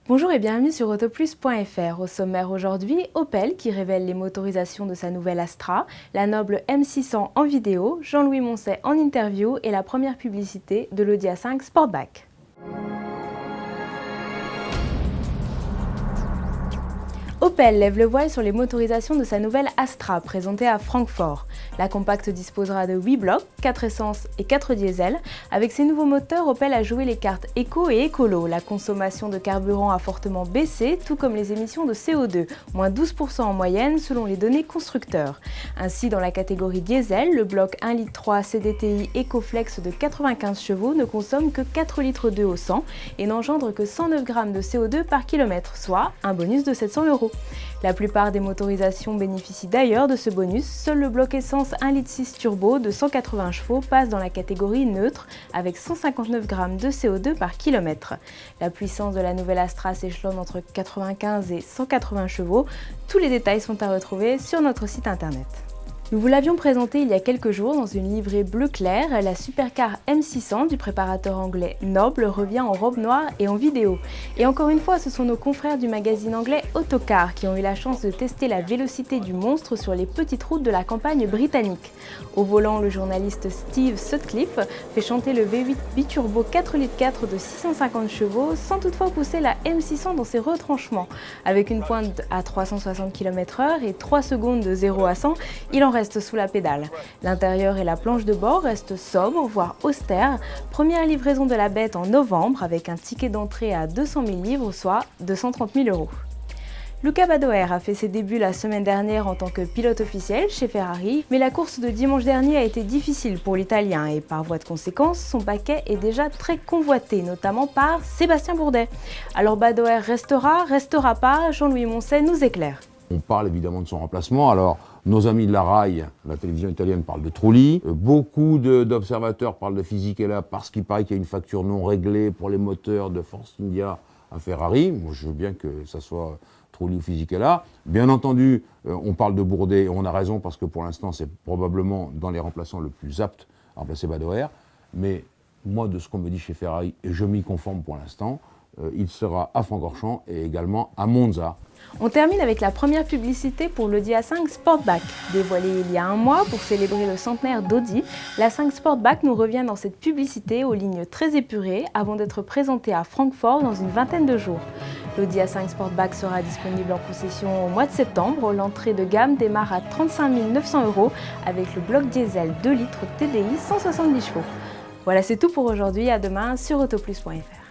Bonjour et bienvenue sur autoplus.fr. Au sommaire aujourd'hui, Opel qui révèle les motorisations de sa nouvelle Astra, la noble M600 en vidéo, Jean-Louis Moncet en interview et la première publicité de l'Audi A5 Sportback. Opel lève le voile sur les motorisations de sa nouvelle Astra, présentée à Francfort. La compacte disposera de 8 blocs, 4 essence et 4 diesel. Avec ses nouveaux moteurs, Opel a joué les cartes éco et écolo. La consommation de carburant a fortement baissé, tout comme les émissions de CO2, moins 12% en moyenne selon les données constructeurs. Ainsi, dans la catégorie diesel, le bloc 1,3 litre CDTI EcoFlex de 95 chevaux ne consomme que 4,2 litres au 100 et n'engendre que 109 grammes de CO2 par kilomètre, soit un bonus de 700 €. La plupart des motorisations bénéficient d'ailleurs de ce bonus. Seul le bloc essence 1,6 litre turbo de 180 chevaux passe dans la catégorie neutre avec 159 grammes de CO2 par kilomètre. La puissance de la nouvelle Astra s'échelonne entre 95 et 180 chevaux. Tous les détails sont à retrouver sur notre site internet. Nous vous l'avions présenté il y a quelques jours dans une livrée bleu clair, la supercar M600 du préparateur anglais Noble revient en robe noire et en vidéo. Et encore une fois, ce sont nos confrères du magazine anglais Autocar qui ont eu la chance de tester la vélocité du monstre sur les petites routes de la campagne britannique. Au volant, le journaliste Steve Sutcliffe fait chanter le V8 biturbo 4,4 litres de 650 chevaux sans toutefois pousser la M600 dans ses retranchements. Avec une pointe à 360 km/h et 3 secondes de 0 à 100, il en reste sous la pédale. L'intérieur et la planche de bord restent sobres, voire austères. Première livraison de la bête en novembre avec un ticket d'entrée à 200 000 livres, soit 230 000 €. Luca Badoer a fait ses débuts la semaine dernière en tant que pilote officiel chez Ferrari, mais la course de dimanche dernier a été difficile pour l'Italien et par voie de conséquence, son paquet est déjà très convoité, notamment par Sébastien Bourdet. Alors Badoer restera pas, Jean-Louis Moncet nous éclaire. On parle évidemment de son remplacement. Alors, nos amis de la RAI, la télévision italienne, parlent de Trulli. Beaucoup d'observateurs parlent de Fisichella parce qu'il paraît qu'il y a une facture non réglée pour les moteurs de Force India à Ferrari. Moi, je veux bien que ça soit Trulli ou Fisichella. Bien entendu, on parle de Bourdet et on a raison parce que pour l'instant, c'est probablement dans les remplaçants le plus apte à remplacer Badoer. Mais moi, de ce qu'on me dit chez Ferrari, et je m'y conforme pour l'instant, il sera à Francorchamps et également à Monza. On termine avec la première publicité pour l'Audi A5 Sportback. Dévoilée il y a un mois pour célébrer le centenaire d'Audi, l'A5 Sportback nous revient dans cette publicité aux lignes très épurées avant d'être présentée à Francfort dans une vingtaine de jours. L'Audi A5 Sportback sera disponible en concession au mois de septembre. L'entrée de gamme démarre à 35 900 € avec le bloc diesel 2 litres TDI 170 chevaux. Voilà, c'est tout pour aujourd'hui. À demain sur autoplus.fr.